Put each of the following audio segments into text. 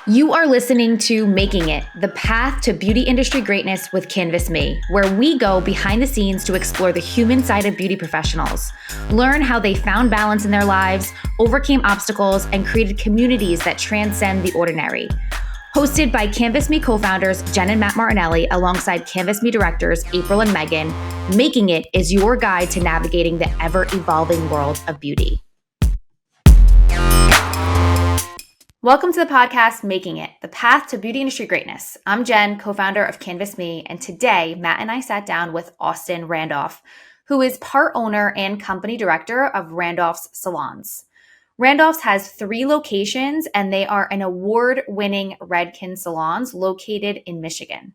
You are listening to Making It, the path to beauty industry greatness with Canvas Me, where we go behind the scenes to explore the human side of beauty professionals, learn how they found balance in their lives, overcame obstacles, and created communities that transcend the ordinary. Hosted by Canvas Me co-founders Jen and Matt Martinelli alongside Canvas Me directors April and Megan, Making It is your guide to navigating the ever-evolving world of beauty. Welcome to the podcast, Making It, the path to beauty industry greatness. I'm Jen, co-founder of Canvas Me, and today Matt and I sat down with Austin Randolph, who is part owner and company director of Randolph's Salons. Randolph's has 3 locations, and they are an award-winning Redken salons located in Michigan.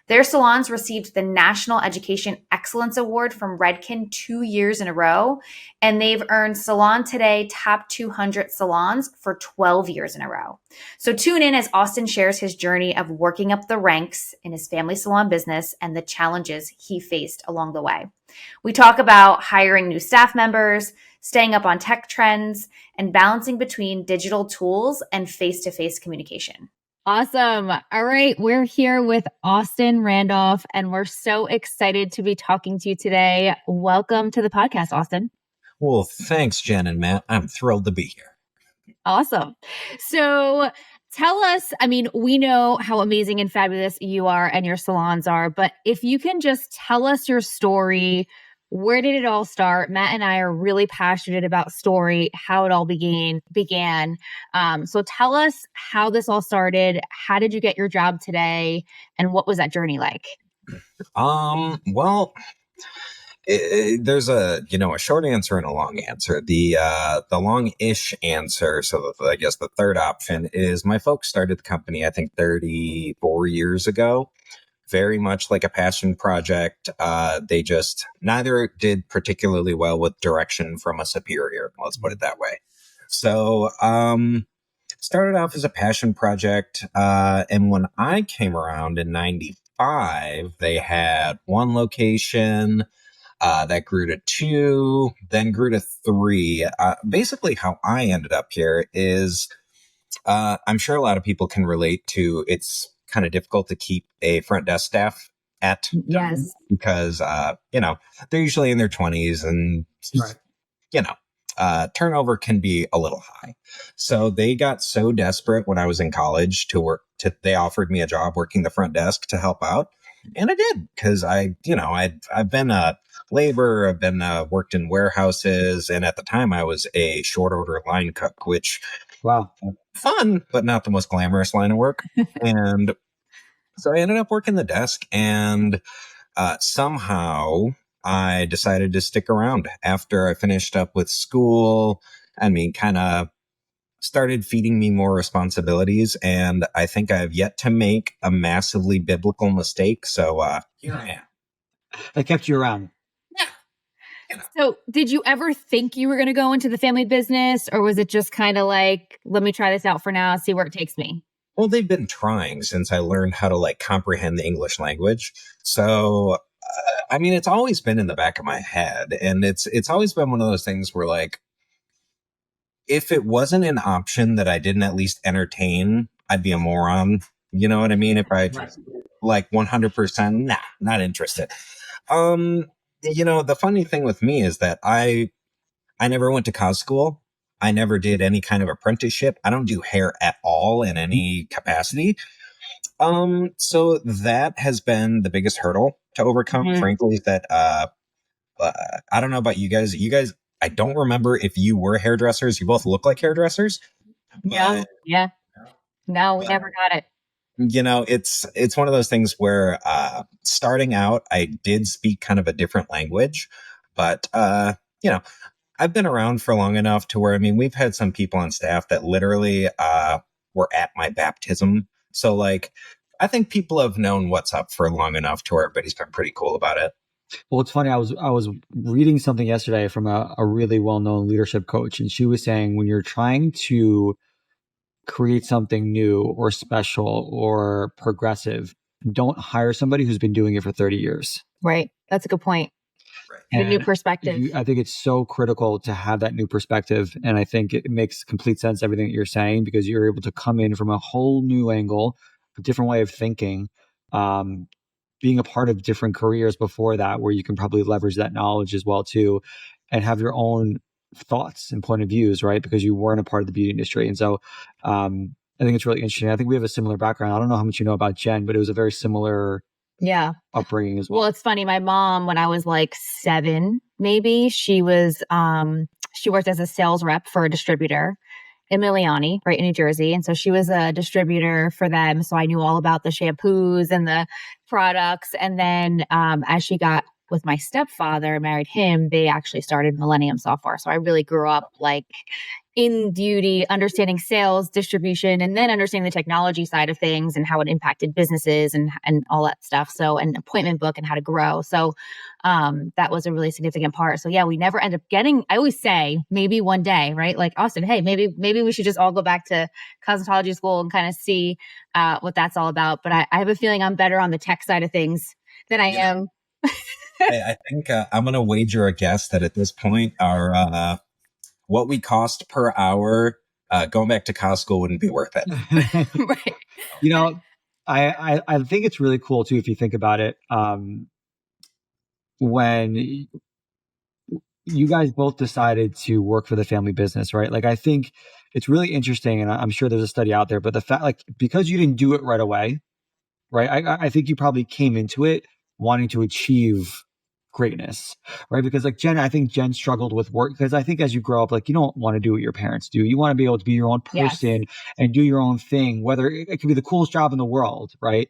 Their salons received the National Education Excellence Award from Redken 2 years in a row, and they've earned Salon Today Top 200 Salons for 12 years in a row. So tune in as Austin shares his journey of working up the ranks in his family salon business and the challenges he faced along the way. We talk about hiring new staff members, staying up on tech trends, and balancing between digital tools and face-to-face communication. Awesome. All right. We're here with Austin Randolph, and we're so excited to be talking to you today. Welcome to the podcast, Austin. Well, thanks, Jen and Matt. I'm thrilled to be here. Awesome. So tell us, we know how amazing and fabulous you are and your salons are, but if you can just tell us your story. Where did it all start? Matt and I are really passionate about story, how it all began. So tell us how this all started. How did you get your job today? And what was that journey like? Well, there's a short answer and a long answer. The long-ish answer, so I guess the third option is my folks started the company, I think 34 years ago. Very much like a passion project. They just neither did particularly well with direction from a superior. Let's put it that way. So, started off as a passion project. And when I came around in 95, they had 1 location, that grew to 2, then grew to 3. Basically how I ended up here is, I'm sure a lot of people can relate to it's kind of difficult to keep a front desk staff at because they're usually in their 20s and turnover can be a little high. So they got so desperate when I was in college they offered me a job working the front desk to help out, and I did because I've been a laborer, I've been worked in warehouses, and at the time I was a short order line cook, which fun, but not the most glamorous line of work. And so I ended up working the desk, and somehow I decided to stick around after I finished up with school. Kind of started feeding me more responsibilities, and I think I have yet to make a massively biblical mistake. So here I am. That kept you around. So did you ever think you were going to go into the family business, or was it just kind of like, let me try this out for now, see where it takes me? Well, they've been trying since I learned how to comprehend the English language. So, it's always been in the back of my head, and it's always been one of those things where if it wasn't an option that I didn't at least entertain, I'd be a moron. You know what I mean? If I 100%, not interested. The funny thing with me is that I never went to cos school. I never did any kind of apprenticeship. I don't do hair at all in any capacity. So that has been the biggest hurdle to overcome, frankly, that I don't know about you guys. I don't remember if you were hairdressers. You both look like hairdressers. Yeah. No, we never got it. It's one of those things where starting out, I did speak kind of a different language, but I've been around for long enough to where, we've had some people on staff that literally were at my baptism. So I think people have known what's up for long enough to where everybody's been pretty cool about it. Well, it's funny. I was reading something yesterday from a really well-known leadership coach, and she was saying when you're trying to create something new or special or progressive, don't hire somebody who's been doing it for 30 years. Right. That's a good point. The new perspective. I think it's so critical to have that new perspective. And I think it makes complete sense, everything that you're saying, because you're able to come in from a whole new angle, a different way of thinking, being a part of different careers before that, where you can probably leverage that knowledge as well too, and have your own thoughts and point of views, right? Because you weren't a part of the beauty industry. And so I think it's really interesting. I think we have a similar background. I don't know how much you know about Jen, but it was a very similar upbringing as well. Well, it's funny. My mom, when I was like 7, maybe, she was, she worked as a sales rep for a distributor in Miliani, right in New Jersey. And so she was a distributor for them. So I knew all about the shampoos and the products. And then as she got with my stepfather, married him, they actually started Millennium Software. So I really grew up like in beauty, understanding sales, distribution, and then understanding the technology side of things and how it impacted businesses and all that stuff. So an appointment book and how to grow. So that was a really significant part. So yeah, we never end up getting, I always say maybe one day, right? Like Austin, hey, maybe we should just all go back to cosmetology school and kind of see what that's all about. But I have a feeling I'm better on the tech side of things than I am. I think I'm going to wager a guess that at this point our what we cost per hour going back to Costco wouldn't be worth it. Right. You know, I think it's really cool too if you think about it. When you guys both decided to work for the family business, right? Like, I think it's really interesting, and I'm sure there's a study out there, but the fact, like, because you didn't do it right away, right? I think you probably came into it wanting to achieve greatness, right? Because like I think Jen struggled with work, because I think as you grow up, like, you don't want to do what your parents do. You want to be able to be your own person and do your own thing, whether it could be the coolest job in the world, right?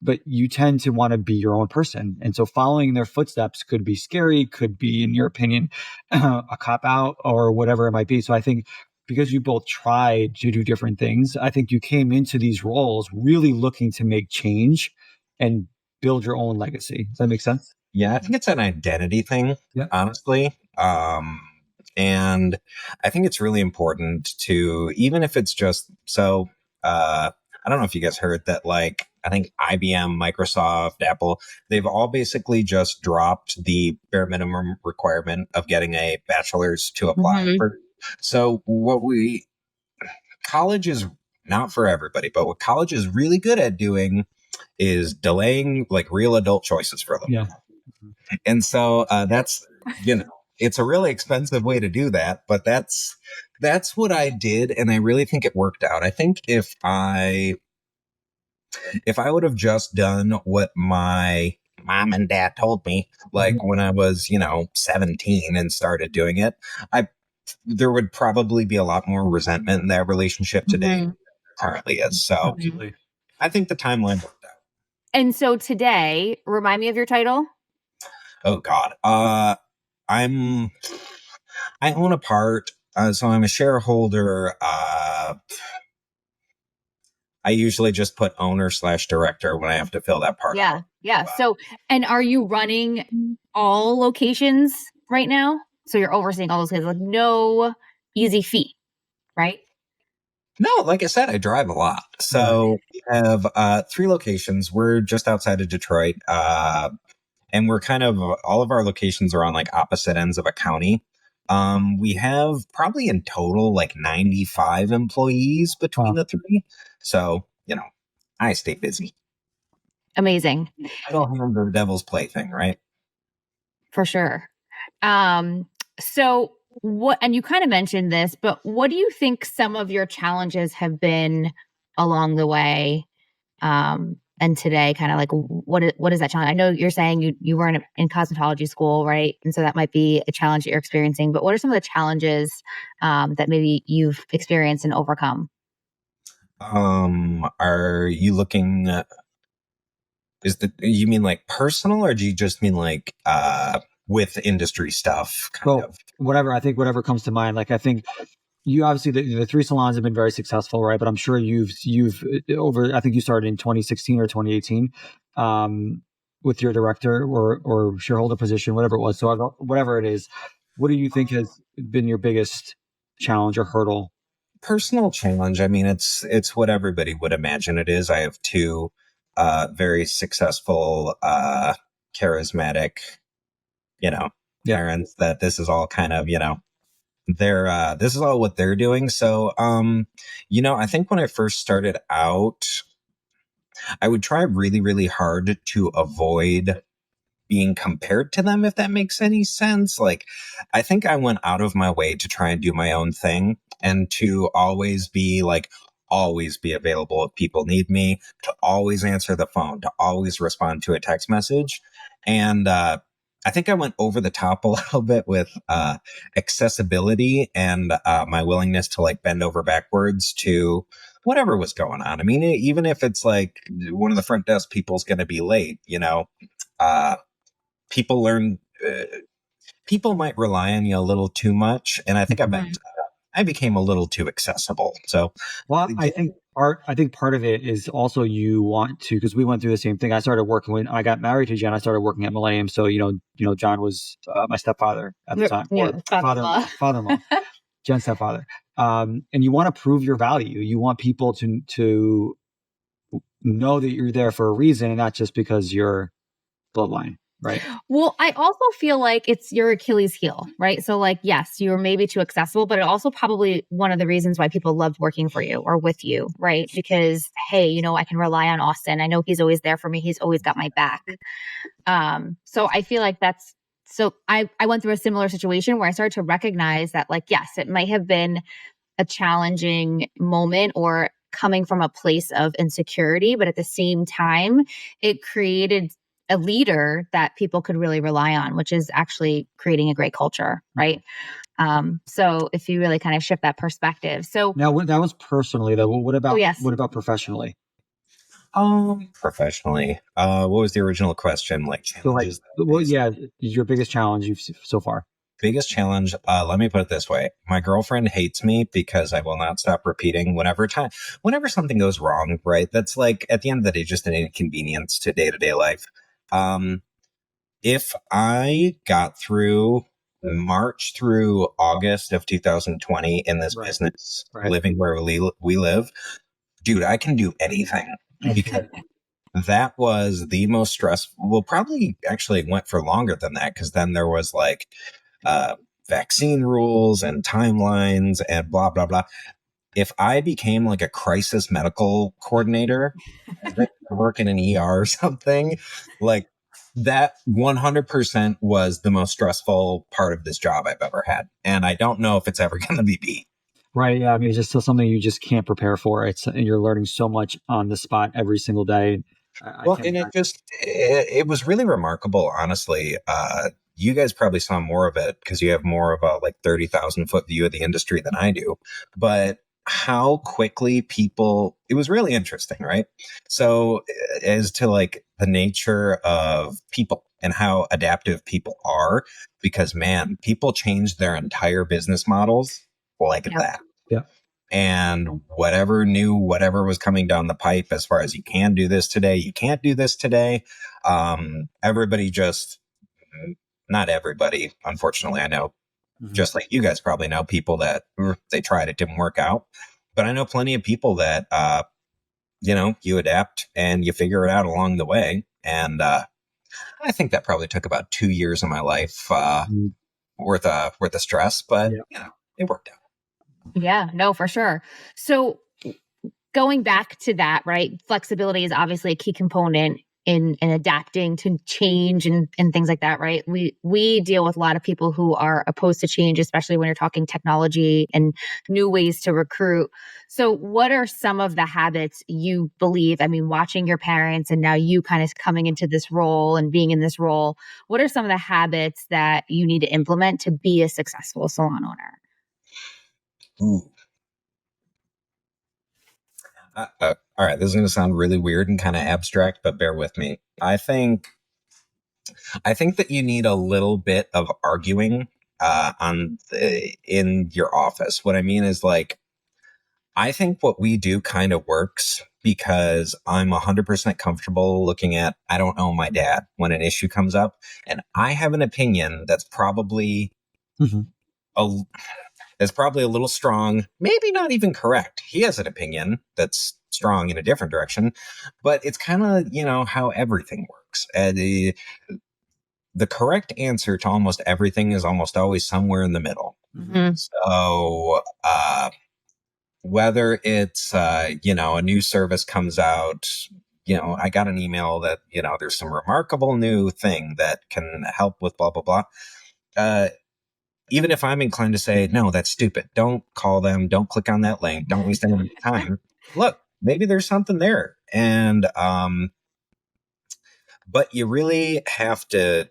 But you tend to want to be your own person. And so following their footsteps could be scary, could be, in your opinion, a cop out or whatever it might be. So I think because you both tried to do different things, I think you came into these roles really looking to make change and build your own legacy. Does that make sense? Yeah, I think it's an identity thing, honestly. And I think it's really important to, even if it's just so, I don't know if you guys heard that, like, I think IBM, Microsoft, Apple, they've all basically just dropped the bare minimum requirement of getting a bachelor's to apply for. So college is not for everybody, but what college is really good at doing is delaying like real adult choices for a little while. And so that's, it's a really expensive way to do that, but that's what I did. And I really think it worked out. I think if I would have just done what my mom and dad told me, like when I was, 17 and started doing it, there would probably be a lot more resentment in that relationship today than there currently is. So I think the timeline worked out. And so today, remind me of your title. Oh God. I own a part. So I'm a shareholder. I usually just put owner/director when I have to fill that part out. Yeah. So, and are you running all locations right now? So you're overseeing all those things with no easy feat, right? No, like I said, I drive a lot. So we have 3 locations. We're just outside of Detroit. And we're kind of, all of our locations are on like opposite ends of a county. We have probably in total like 95 employees between the 3. So, I stay busy. Amazing. I don't have the devil's plaything, right? For sure. So what, and you kind of mentioned this, but what do you think some of your challenges have been along the way? And today, kind of like, what is that challenge? I know you're saying you weren't in cosmetology school, right? And so that might be a challenge that you're experiencing, but what are some of the challenges that maybe you've experienced and overcome? Are you looking, you mean like personal, or do you just mean like, with industry stuff? Kind of. Whatever. I think whatever comes to mind. Like, I think you obviously, the 3 salons have been very successful, right? But I'm sure you've over, I think you started in 2016 or 2018, with your director or shareholder position, whatever it was. So whatever it is, what do you think has been your biggest challenge or hurdle? Personal challenge. I mean, it's what everybody would imagine it is. I have 2 very successful, charismatic, Yeah. parents that this is all kind of, this is all what they're doing. So, I think when I first started out, I would try really, really hard to avoid being compared to them, if that makes any sense. Like, I think I went out of my way to try and do my own thing and to always be available if people need me, to always answer the phone, to always respond to a text message. And, I think I went over the top a little bit with accessibility and my willingness to like bend over backwards to whatever was going on. I mean, even if it's like one of the front desk people's going to be late, uh, people learn people might rely on you a little too much, and I think I became a little too accessible. So Well, I think part of it is also you want to, because we went through the same thing. I started working when I got married to Jen. I started working at Millennium. So John was my stepfather at the time, or father-in-law, Jen's stepfather. And you want to prove your value. You want people to know that you're there for a reason, and not just because you're bloodline. Right. Well, I also feel like it's your Achilles heel, right? So like, yes, you're maybe too accessible, but it also probably one of the reasons why people loved working for you or with you, right? Because, hey, I can rely on Austin. I know he's always there for me. He's always got my back. So I feel like so I went through a similar situation where I started to recognize that like, yes, it might have been a challenging moment or coming from a place of insecurity, but at the same time, it created a leader that people could really rely on, which is actually creating a great culture, right? So if you really kind of shift that perspective. So now, that was personally though. What about yes. What about professionally? Professionally, what was the original question? Like challenges? Your biggest challenge you've so far. Biggest challenge, let me put it this way. My girlfriend hates me because I will not stop repeating whenever something goes wrong, right? That's like, at the end of the day, just an inconvenience to day-to-day life. If I got through March through August of 2020 in this business, living where we live, dude, I can do anything because that was the most stressful. Well, probably actually went for longer than that, because then there was like vaccine rules and timelines and blah, blah, blah. If I became like a crisis medical coordinator, work in an ER or something, like that 100% was the most stressful part of this job I've ever had. And I don't know if it's ever going to be beat. Right. Yeah. I mean, it's just something you just can't prepare for. And you're learning so much on the spot every single day. It was really remarkable, honestly. You guys probably saw more of it because you have more of a like 30,000 foot view of the industry than I do, but how quickly it was really interesting, right? So as to like the nature of people and how adaptive people are, because man, people change their entire business models like that. Yeah. And whatever was coming down the pipe as far as you can do this today, you can't do this today. Everybody not everybody, unfortunately, I know, just like you guys probably know people that they tried, it didn't work out. But I know plenty of people that, you adapt and you figure it out along the way. And I think that probably took about 2 years of my life worth of stress, but it worked out. Yeah, no, for sure. So going back to that, right? Flexibility is obviously a key component in adapting to change and things like that, right? We deal with a lot of people who are opposed to change, especially when you're talking technology and new ways to recruit. So what are some of the habits you believe, I mean, watching your parents and now you kind of coming into this role and being in this role, what are some of the habits that you need to implement to be a successful salon owner? Ooh. All right, this is going to sound really weird and kind of abstract, but bear with me. I think that you need a little bit of arguing in your office. What I mean is, like, I think what we do kind of works because I'm 100% comfortable looking at, I don't know, my dad when an issue comes up, and I have an opinion that's probably a little strong, maybe not even correct. He has an opinion that's strong in a different direction, but it's kind of, how everything works. the correct answer to almost everything is almost always somewhere in the middle. Mm-hmm. So, whether it's, a new service comes out, I got an email that, there's some remarkable new thing that can help with blah, blah, blah. Even if I'm inclined to say, no, that's stupid. Don't call them. Don't click on that link. Don't waste any time. Look, maybe there's something there. And, but you really have to,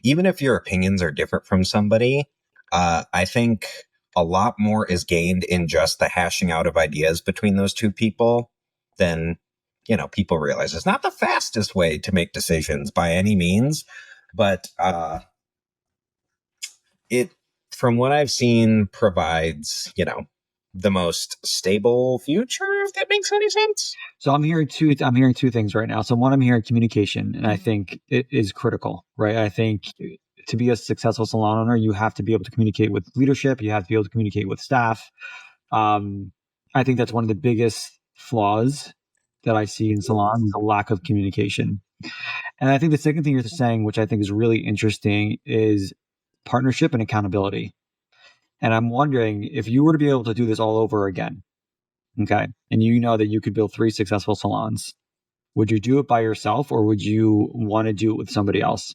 even if your opinions are different from somebody, I think a lot more is gained in just the hashing out of ideas between those two people than, people realize. It's not the fastest way to make decisions by any means, but it, from what I've seen, provides, the most stable future, if that makes any sense. So I'm hearing two things right now. So one, I'm hearing communication, and I think it is critical, right? I think to be a successful salon owner, you have to be able to communicate with leadership. You have to be able to communicate with staff. I think that's one of the biggest flaws that I see in salons, the lack of communication. And I think the second thing you're saying, which I think is really interesting, is partnership and accountability. And I'm wondering if you were to be able to do this all over again, okay, and you know that you could build 3 successful salons, would you do it by yourself or would you want to do it with somebody else?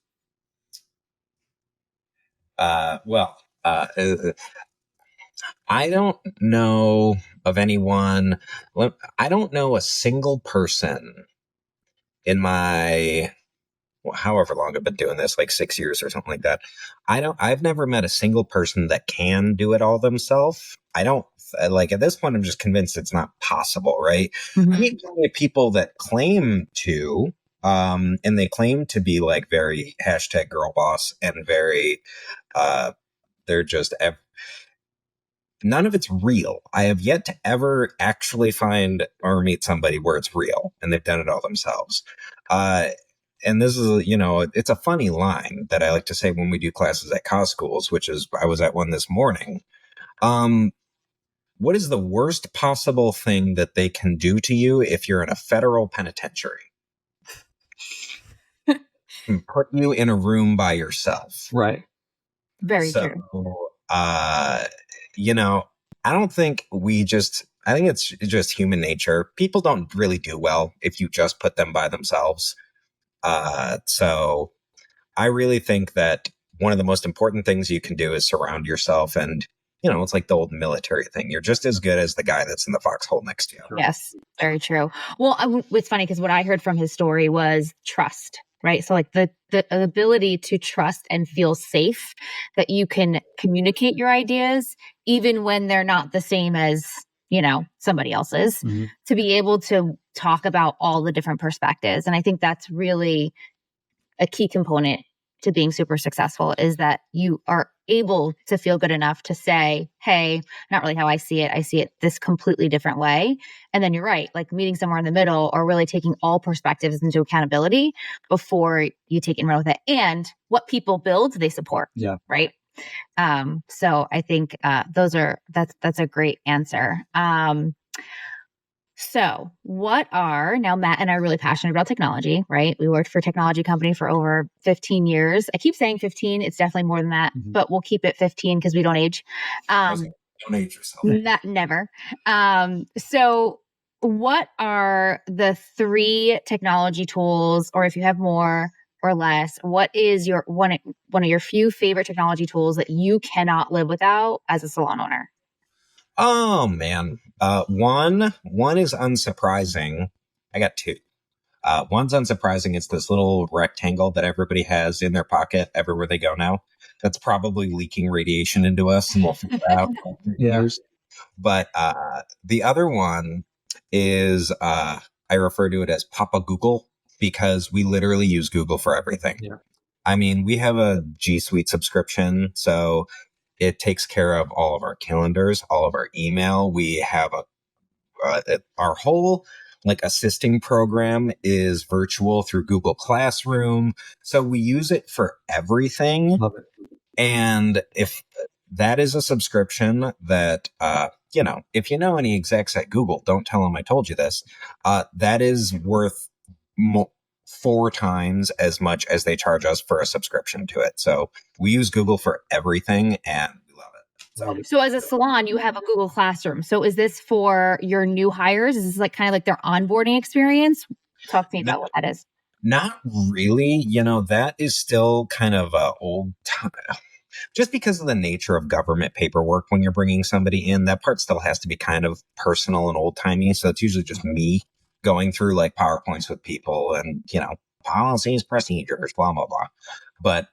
Well, I don't know of anyone. I don't know a single person in my, however long I've been doing this, like 6 years or something like that. I've never met a single person that can do it all themselves. I don't, like, at this point, I'm just convinced it's not possible, right? Mm-hmm. I mean, plenty of people that claim to, and they claim to be like very hashtag girl boss and very, they're just, none of it's real. I have yet to ever actually find or meet somebody where it's real and they've done it all themselves. And this is, it's a funny line that I like to say when we do classes at cos schools, which is, I was at one this morning. What is the worst possible thing that they can do to you if you're in a federal penitentiary? Put you in a room by yourself. Right. Very true. I don't think I think it's just human nature. People don't really do well if you just put them by themselves. So I really think that one of the most important things you can do is surround yourself. And, it's like the old military thing. You're just as good as the guy that's in the foxhole next to you. Yes, very true. Well, it's funny because what I heard from his story was trust, right? So like the ability to trust and feel safe that you can communicate your ideas, even when they're not the same as, somebody else's, to be able to talk about all the different perspectives. And I think that's really a key component to being super successful, is that you are able to feel good enough to say, hey, not really how I see it. I see it this completely different way. And then you're right, like meeting somewhere in the middle, or really taking all perspectives into accountability before you take and run with it. And what people build, they support. Yeah. Right. So I think that's a great answer. So now Matt and I are really passionate about technology, right? We worked for a technology company for over 15 years. I keep saying 15. It's definitely more than that, but we'll keep it 15 because we don't age. Don't age yourself. Never. So what are the 3 technology tools, or if you have more or less, what is your one of your few favorite technology tools that you cannot live without as a salon owner? Oh man. One is unsurprising. I got 2. One's unsurprising. It's this little rectangle that everybody has in their pocket everywhere they go now. That's probably leaking radiation into us, and we'll figure it out in years. But the other one is, I refer to it as Papa Google, because we literally use Google for everything. Yeah. I mean, we have a G Suite subscription, so it takes care of all of our calendars, all of our email. We have our whole assisting program is virtual through Google Classroom. So we use it for everything. Love it. And if that is a subscription that, if you know any execs at Google, don't tell them I told you this. That is worth 4 times as much as they charge us for a subscription to it. So we use Google for everything and we love it. So as a salon, you have a Google Classroom. So is this for your new hires? Is this like kind of like their onboarding experience? Talk to me about what that is. Not really. That is still kind of old time. Just because of the nature of government paperwork when you're bringing somebody in, that part still has to be kind of personal and old-timey. So it's usually just me going through like PowerPoints with people and, policies, procedures, blah, blah, blah. But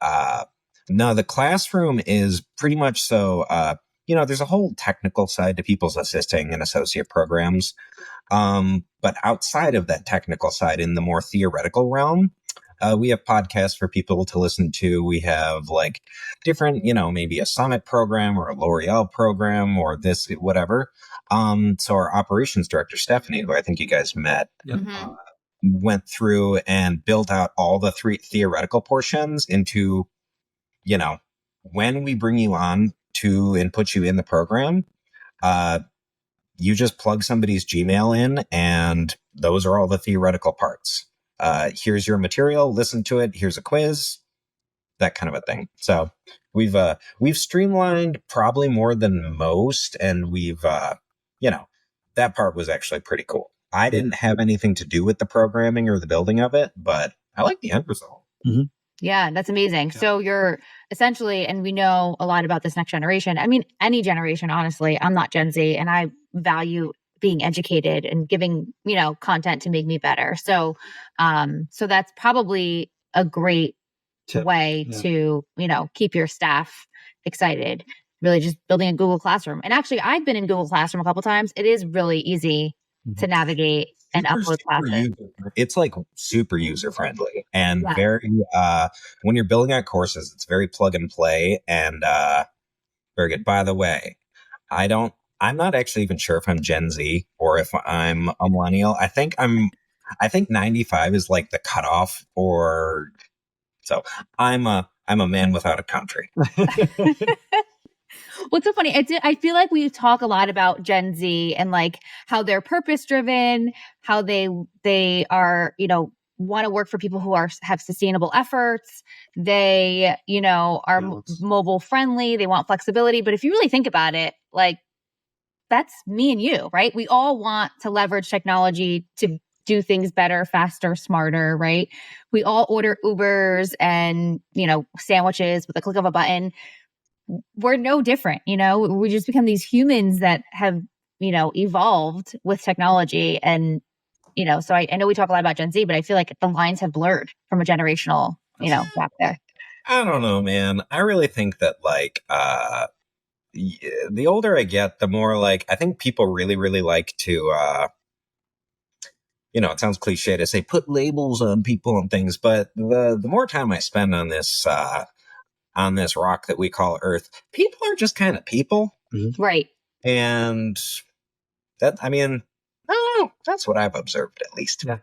no, the classroom is pretty much so, there's a whole technical side to people's assisting and associate programs. But outside of that technical side, in the more theoretical realm, we have podcasts for people to listen to. We have like different, maybe a Summit program or a L'Oreal program or this, whatever. So our operations director, Stephanie, who I think you guys met, went through and built out all the 3 theoretical portions into, when we bring you on to and put you in the program, you just plug somebody's Gmail in and those are all the theoretical parts. Here's your material, listen to it. Here's a quiz, that kind of a thing. So we've streamlined probably more than most. And we've, that part was actually pretty cool. I didn't have anything to do with the programming or the building of it, but I like the end result. Mm-hmm. Yeah, that's amazing. Yeah. So you're essentially, and we know a lot about this next generation. I mean, any generation, honestly. I'm not Gen Z and I value being educated and giving, content to make me better. So, so that's probably a great way to, keep your staff excited. Really just building a Google Classroom. And actually, I've been in Google Classroom a couple of times. It is really easy to navigate and upload classes. It's like super user friendly and very, when you're building out courses, it's very plug and play and very good. By the way, I'm not actually even sure if I'm Gen Z or if I'm a millennial. I think 95 is like the cutoff, or so I'm a man without a country. What's so funny? I feel like we talk a lot about Gen Z and like how they're purpose driven, how they are, want to work for people who have sustainable efforts. They, are mobile friendly. They want flexibility. But if you really think about it, like that's me and you, right? We all want to leverage technology to do things better, faster, smarter, right? We all order Ubers and, sandwiches with a click of a button. We're no different, we just become these humans that have, evolved with technology. And, so I know we talk a lot about Gen Z, but I feel like the lines have blurred from a generational, gap there. I don't know, man. I really think that like, the older I get, the more like, I think people really, really like to, it sounds cliche to say put labels on people and things, but the more time I spend on this rock that we call Earth, people are just kind of people. Mm-hmm. Right. And that, I don't know, that's what I've observed at least. Yeah.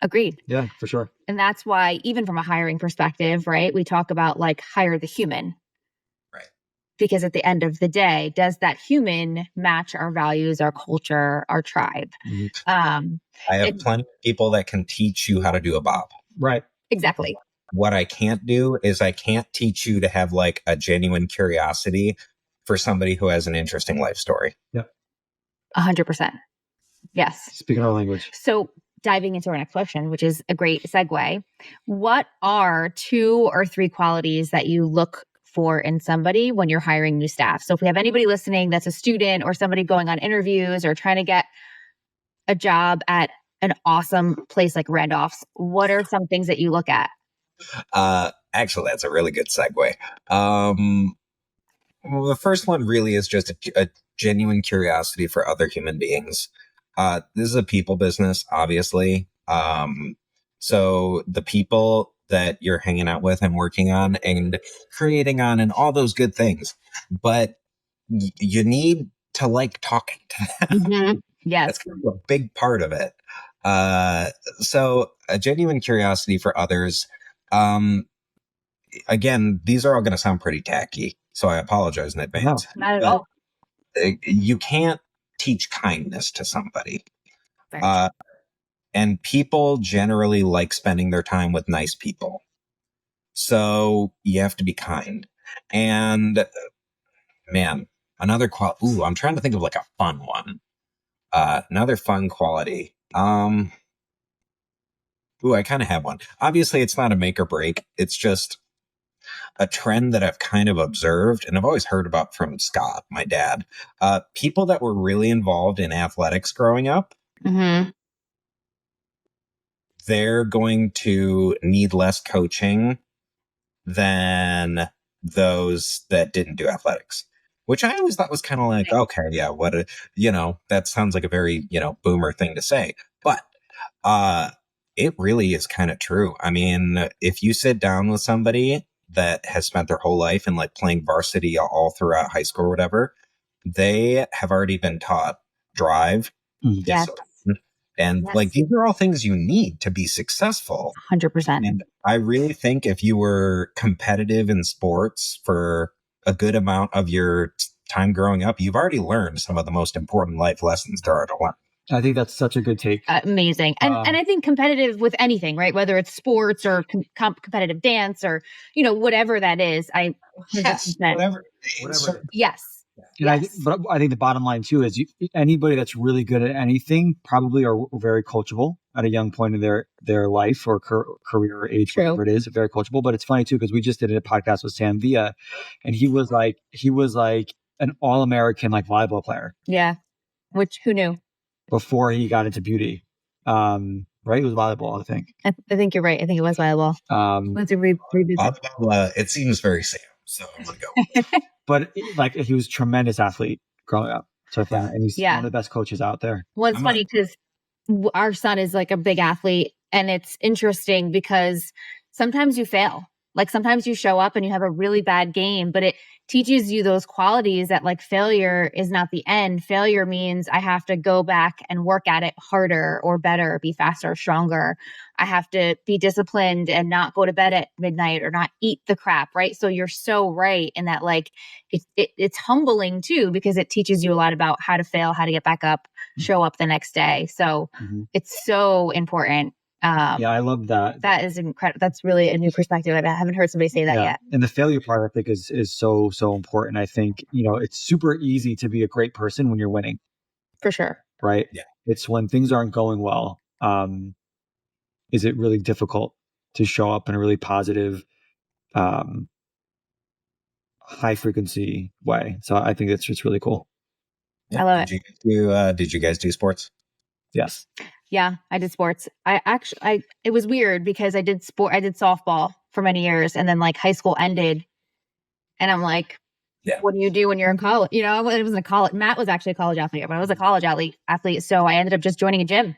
Agreed. Yeah, for sure. And that's why even from a hiring perspective, right, we talk about like hire the human. Right. Because at the end of the day, does that human match our values, our culture, our tribe? Mm-hmm. I have plenty of people that can teach you how to do a bob. Right. Exactly. What I can't do is I can't teach you to have like a genuine curiosity for somebody who has an interesting life story. Yeah. 100%. Yes. Speaking our language. So diving into our next question, which is a great segue. What are 2 or 3 qualities that you look for in somebody when you're hiring new staff? So if we have anybody listening that's a student or somebody going on interviews or trying to get a job at an awesome place like Randolph's, what are some things that you look at? Actually, that's a really good segue. Well, the first one really is just a genuine curiosity for other human beings. This is a people business, obviously. So the people that you're hanging out with and working on and creating on and all those good things, but you need to like talking to them. Mm-hmm. Yes. That's kind of a big part of it. So a genuine curiosity for others. Again, these are all going to sound pretty tacky, so I apologize in advance. No, not at all. You can't teach kindness to somebody. And people generally like spending their time with nice people. So you have to be kind. And man, I'm trying to think of like a fun one. Another fun quality. I kind of have one. Obviously, it's not a make or break. It's just a trend that I've kind of observed, and I've always heard about from Scott, my dad. People that were really involved in athletics growing up, Mm-hmm. they're going to need less coaching than those that didn't do athletics, which I always thought was kind of like, okay, yeah, that sounds like a very, boomer thing to say. But it really is kind of true. I mean, if you sit down with somebody that has spent their whole life in like playing varsity all throughout high school or whatever, they have already been taught drive, Yes. discipline, and like these are all things you need to be successful. 100%. And I really think if you were competitive in sports for a good amount of your time growing up, you've already learned some of the most important life lessons there are to learn. I think that's such a good take. Amazing. And I think competitive with anything, right? Whether it's sports or competitive dance or, whatever that is. Whatever. Yes. And I think the bottom line too is anybody that's really good at anything probably are very coachable at a young point in their life or career or age, whatever it is, very coachable. But it's funny too, because we just did a podcast with Sam Villa, and he was like an all-American like volleyball player. Yeah. Which who knew? Before he got into beauty. Right? It was volleyball, I think. I think you're right. I think it was volleyball. Let's revisit. It seems very Sam, so I'm going to go. But like he was a tremendous athlete growing up. So and he's one of the best coaches out there. Well, it's funny because our son is like a big athlete, and it's interesting because sometimes you fail. Like sometimes you show up and you have a really bad game, but it teaches you those qualities that like failure is not the end. Failure means I have to go back and work at it harder or better, be faster, stronger. I have to be disciplined and not go to bed at midnight or not eat the crap, right? So you're so right in that, like, it's humbling too, because it teaches you a lot about how to fail, how to get back up, show up the next day. So it's so important. I love that. That is incredible. That's really a new perspective. I haven't heard somebody say that yet. And the failure part, I think, is so important. I think, it's super easy to be a great person when you're winning. For sure. Right? Yeah. It's when things aren't going well. Is it really difficult to show up in a really positive, high frequency way. So I think that's just really cool. Yeah. I love it. Did you guys do sports? Yes. Yeah, I did sports. It was weird because I did softball for many years, and then like high school ended, and I'm like, what do you do when you're in college? I wasn't a college. Matt was actually a college athlete, but I was a college athlete. So I ended up just joining a gym.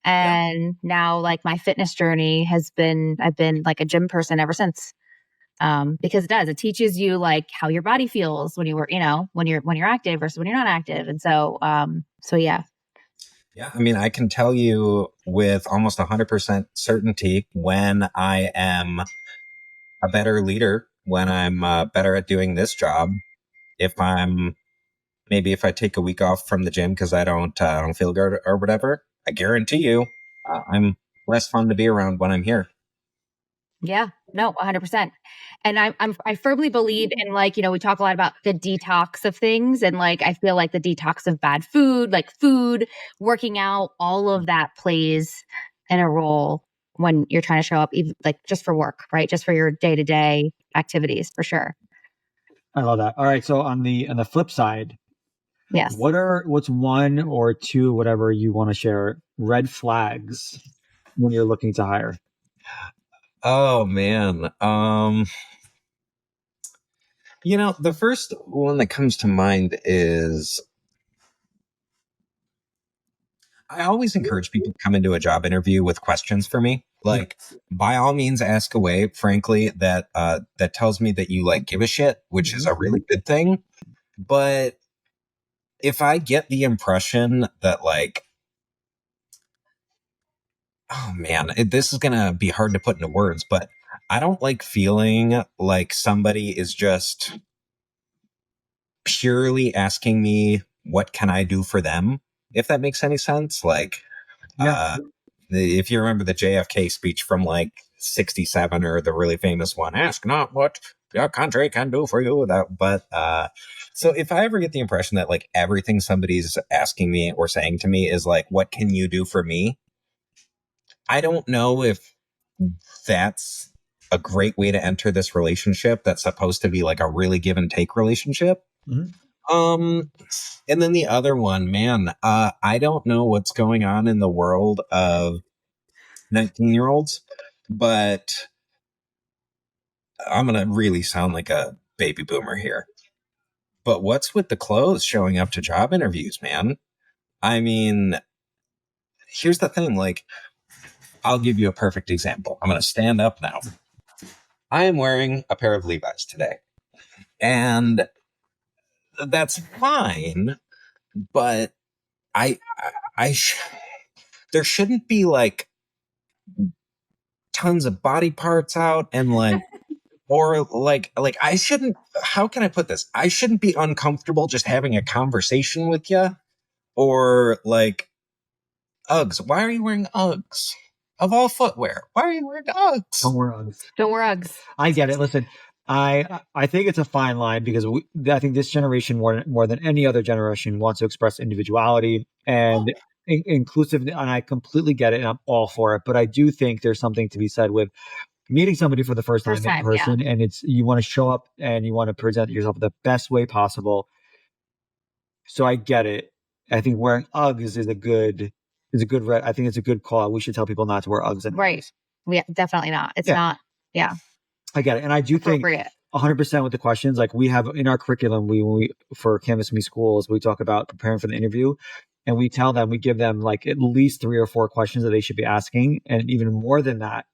And now like my fitness journey I've been like a gym person ever since. Because it teaches you like how your body feels when when you're active versus when you're not active. And so yeah. Yeah. I mean, I can tell you with almost 100% certainty when I am a better leader, when I'm better at doing this job. If I take a week off from the gym because I don't feel good or whatever, I guarantee you, I'm less fun to be around when I'm here. Yeah, no, 100%. And I firmly believe in like, we talk a lot about the detox of things. And like, I feel like the detox of bad food, like food, working out, all of that plays in a role when you're trying to show up, even like just for work, right? Just for your day-to-day activities, for sure. I love that. All right. So on the flip side, yes. What's one or two, whatever you want to share, red flags when you're looking to hire? Oh man. The first one that comes to mind is I always encourage people to come into a job interview with questions for me. Like, by all means, ask away. Frankly, that tells me that you like give a shit, which is a really good thing. But if I get the impression that like, oh man, this is gonna be hard to put into words, but I don't like feeling like somebody is just purely asking me what can I do for them, if that makes any sense. Like, if you remember the JFK speech from like 67 or the really famous one, ask not what your country can do for you. So if I ever get the impression that like everything somebody's asking me or saying to me is like, what can you do for me? I don't know if that's a great way to enter this relationship that's supposed to be like a really give and take relationship. And then the other one, man, I don't know what's going on in the world of 19-year-olds, but I'm going to really sound like a baby boomer here. But what's with the clothes showing up to job interviews, man? I mean, here's the thing. Like, I'll give you a perfect example. I'm going to stand up now. I am wearing a pair of Levi's today. And that's fine, but there shouldn't be like tons of body parts out and like, or like I shouldn't, how can I put this? I shouldn't be uncomfortable just having a conversation with you, or like Uggs. Why are you wearing Uggs? Of all footwear, why are you wearing Uggs? Don't wear Uggs. Don't wear Uggs. I get it. Listen, I think it's a fine line because I think this generation more than any other generation wants to express individuality and inclusive, and I completely get it, and I'm all for it. But I do think there's something to be said with meeting somebody for the first time in person, and it's you want to show up and you want to present yourself the best way possible. So I get it. I think wearing Uggs is a good. I think it's a good call. We should tell people not to wear Uggs. Right. Yeah, definitely not. It's not. Yeah. I get it. And I do think 100% with the questions, like we have in our curriculum, we for Canvas Me schools, we talk about preparing for the interview, and we give them like at least 3 or 4 questions that they should be asking, and even more than that.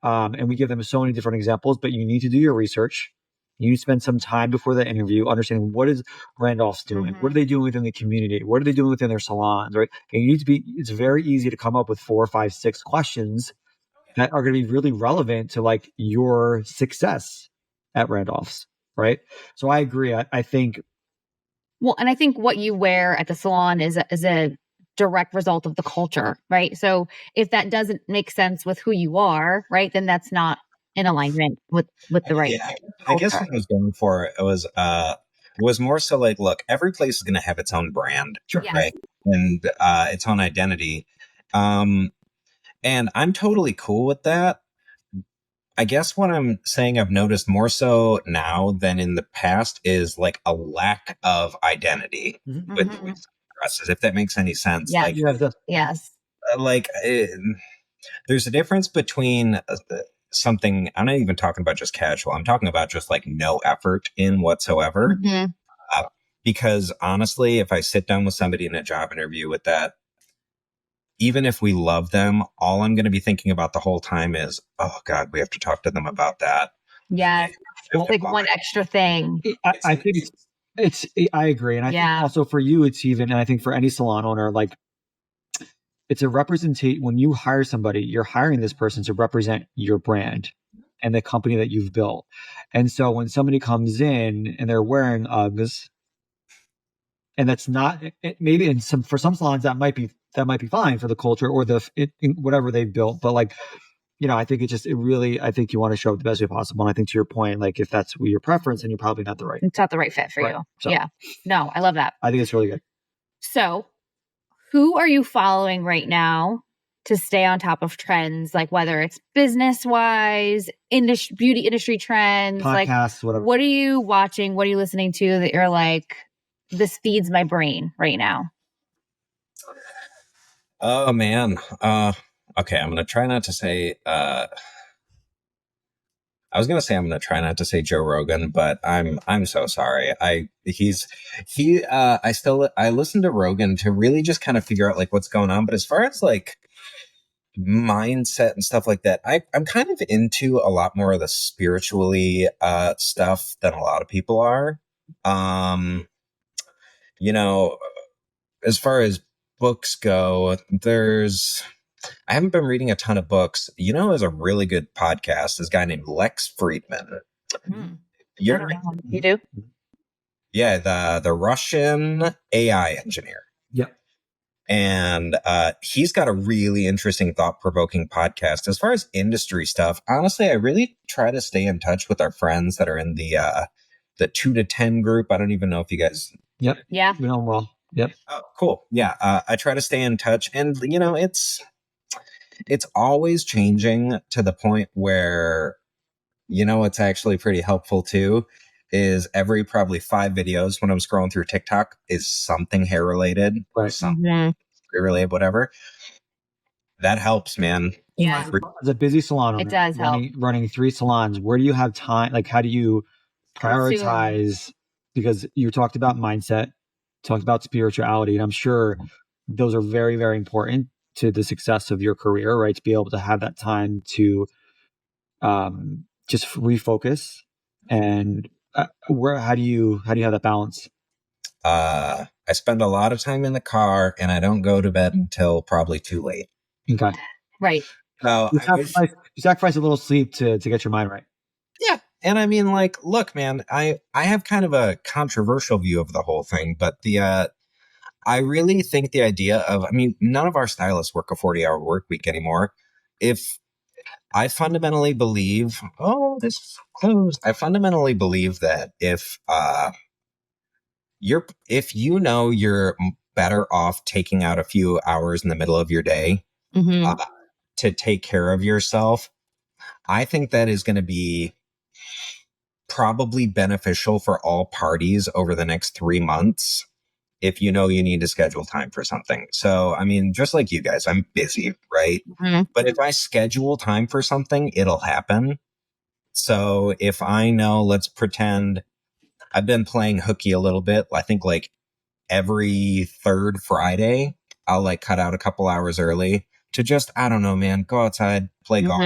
And we give them so many different examples, but you need to do your research. You need to spend some time before the interview understanding what is Randolph's doing, what are they doing within the community, what are they doing within their salons, right? And you need to it's very easy to come up with 4, 5, 6 questions that are going to be really relevant to like your success at Randolph's, right? So I agree. I think. Well, and I think what you wear at the salon is a direct result of the culture, right? So if that doesn't make sense with who you are, right, then that's not in alignment with the right. Yeah, I guess what I was going for it was more so like, look, every place is going to have its own brand, sure, right, and its own identity. And I'm totally cool with that. I guess what I'm saying I've noticed more so now than in the past is like a lack of identity with dresses, if that makes any sense. Yes. Like, yes. Like, there's a difference between something, I'm not even talking about just casual. I'm talking about just like no effort in whatsoever. Because honestly, if I sit down with somebody in a job interview with that, even if we love them, all I'm going to be thinking about the whole time is, oh God, we have to talk to them about that. Yeah. Like one extra thing. I think I agree. And I think also for you, it's even, and I think for any salon owner, like it's a representation. When you hire somebody, you're hiring this person to represent your brand and the company that you've built. And so when somebody comes in and they're wearing Uggs, and that's not maybe for some salons that might be fine for the culture or whatever they've built. But like, I think I think you want to show up the best way possible. And I think to your point, like if that's your preference, then you're probably not it's not the right fit for you. So, yeah. No, I love that. I think it's really good. So who are you following right now to stay on top of trends? Like whether it's business wise, beauty industry trends, podcasts, whatever. What are you watching? What are you listening to that you're like, this feeds my brain right now? Oh man. Okay. I'm going to try not to say, I was going to say, I'm going to try not to say Joe Rogan, but I'm so sorry. I listen to Rogan to really just kind of figure out like what's going on. But as far as like mindset and stuff like that, I'm kind of into a lot more of the spiritually, stuff than a lot of people are. As far as books go, I haven't been reading a ton of books. There's a really good podcast. This guy named Lex Friedman. You do? Yeah, the Russian AI engineer. Yep. And he's got a really interesting, thought-provoking podcast. As far as industry stuff, honestly, I really try to stay in touch with our friends that are in the 2 to 10 group. I don't even know if you guys. Yep. Yeah. We know them well. Yep. Oh, cool. Yeah. I try to stay in touch, and it's always changing to the point where, it's actually pretty helpful too, is every probably 5 videos when I'm scrolling through TikTok is something hair related, Right. something related, whatever. That helps, man. Yeah. As a busy salon owner, It does help. running 3 salons, where do you have time? Like, how do you prioritize? Because you talked about mindset, talked about spirituality, and I'm sure those are very, very important to the success of your career, right? To be able to have that time to just refocus. And how do you have that balance? I spend a lot of time in the car, and I don't go to bed until probably too late. Okay. Right. So you sacrifice a little sleep to get your mind right. Yeah. And I mean, like, look, man, I have kind of a controversial view of the whole thing, but I really think the idea of, I mean, none of our stylists work a 40-hour work week anymore. If I fundamentally believe, this is closed. I fundamentally believe that if you're better off taking out a few hours in the middle of your day to take care of yourself, I think that is going to be probably beneficial for all parties over the next 3 months if you need to schedule time for something. So, I mean, just like you guys, I'm busy, right? But if I schedule time for something, it'll happen. So if I know, let's pretend I've been playing hooky a little bit. I think like every 3rd Friday, I'll like cut out a couple hours early to just, I don't know, man, go outside, play golf.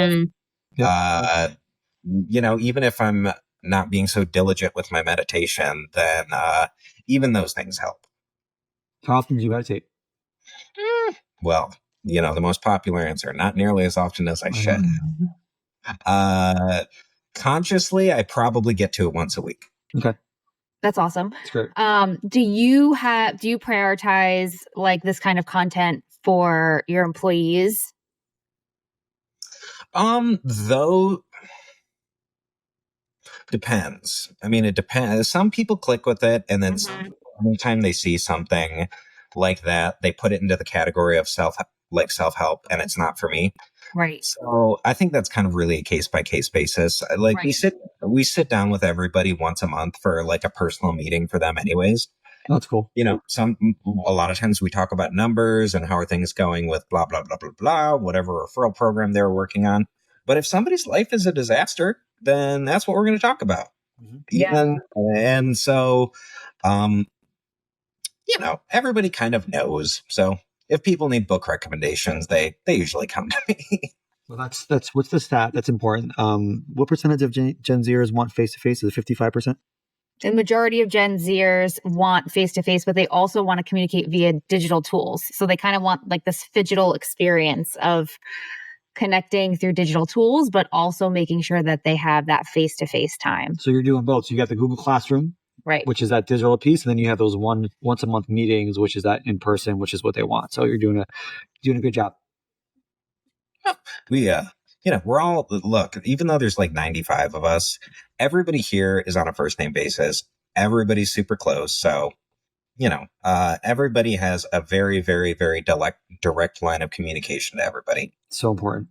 Yep. Even if I'm not being so diligent with my meditation, then even those things help. How often do you meditate? Well, the most popular answer, not nearly as often as I should. Consciously, I probably get to it once a week. Okay. That's awesome. That's great. Do you prioritize like this kind of content for your employees? Though depends. I mean, it depends. Some people click with it, and then anytime they see something like that, they put it into the category of self-help, and it's not for me. Right. So I think that's kind of really a case-by-case basis. Like right. we sit down with everybody once a month for like a personal meeting for them anyways. That's cool. A lot of times we talk about numbers and how are things going with blah, blah, blah, blah, blah, whatever referral program they're working on. But if somebody's life is a disaster, then that's what we're going to talk about. Yeah. And so, everybody kind of knows. So if people need book recommendations, they usually come to me. Well, that's what's the stat that's important? What percentage of Gen Zers want face-to-face? Is it 55%? The majority of Gen Zers want face-to-face, but they also want to communicate via digital tools. So they kind of want like this phygital experience of connecting through digital tools, but also making sure that they have that face-to-face time. So you're doing both. So you got the Google Classroom, right, which is that digital piece, and then you have those once a month meetings, which is that in person, which is what they want. So you're doing a good job. We're all, look, even though there's like 95 of us, everybody here is on a first name basis. Everybody's super close. So, everybody has a very, very, very direct line of communication to everybody. So important.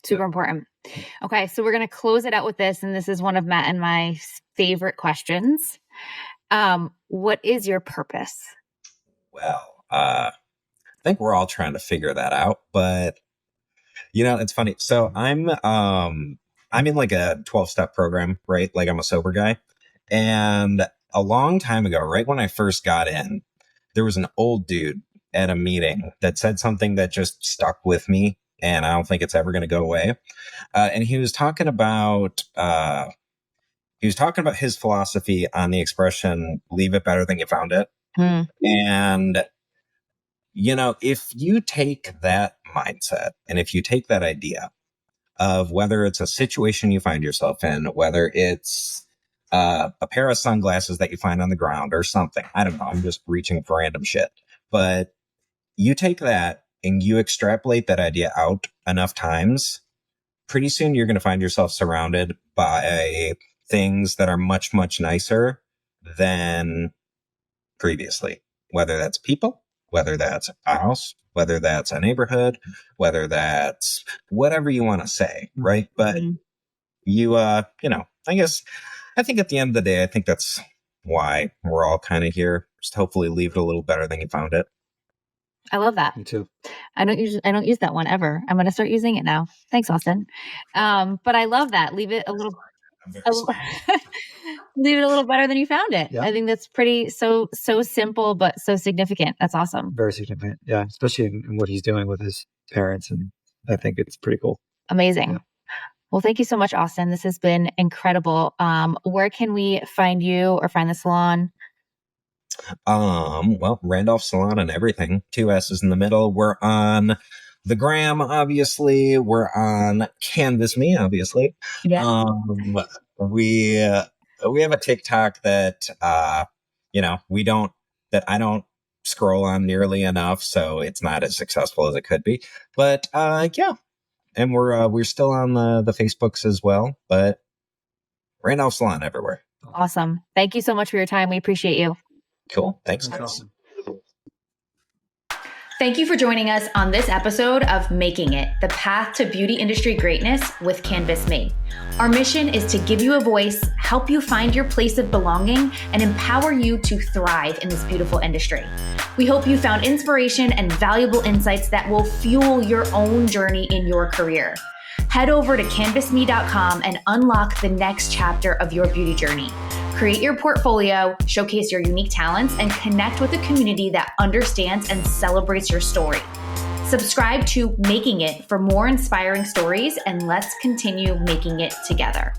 Super important. Okay. So we're going to close it out with this. And this is one of Matt and my favorite questions. What is your purpose? Well, I think we're all trying to figure that out, but it's funny. So I'm in like a 12-step program, right? Like I'm a sober guy. And a long time ago, right when I first got in, there was an old dude at a meeting that said something that just stuck with me. And I don't think it's ever going to go away. And he was talking about his philosophy on the expression, leave it better than you found it. And if you take that mindset and if you take that idea of whether it's a situation you find yourself in, whether it's a pair of sunglasses that you find on the ground or something, I don't know, I'm just reaching for random shit. But, you take that and you extrapolate that idea out enough times, pretty soon you're going to find yourself surrounded by things that are much, much nicer than previously, whether that's people, whether that's a house, whether that's a neighborhood, whether that's whatever you want to say, right? But you know, I think at the end of the day, I think that's why we're all kind of here. Just hopefully leave it a little better than you found it. I love that. Me too. I don't use that one ever. I'm going to start using it now. Thanks, Austin. But I love that. Leave it a little leave it a little better than you found it. Yeah. I think that's so simple, but so significant. That's awesome. Very significant. Yeah. Especially in what he's doing with his parents. And I think it's pretty cool. Amazing. Yeah. Well, thank you so much, Austin. This has been incredible. Where can we find you or find the salon? Well, Randolph Salon and everything. 2 S's in the middle. We're on the gram, obviously. We're on Canvas Me, obviously. Yeah. We have a TikTok that I don't scroll on nearly enough, so it's not as successful as it could be. But yeah. And we're still on the Facebooks as well, but Randolph Salon everywhere. Awesome. Thank you so much for your time. We appreciate you. Cool. Thanks. Thank you for joining us on this episode of Making It, the path to beauty industry greatness with Canvas Me. Our mission is to give you a voice, help you find your place of belonging, and empower you to thrive in this beautiful industry. We hope you found inspiration and valuable insights that will fuel your own journey in your career. Head over to canvasme.com and unlock the next chapter of your beauty journey. Create your portfolio, showcase your unique talents, and connect with a community that understands and celebrates your story. Subscribe to Making It for more inspiring stories, and let's continue making it together.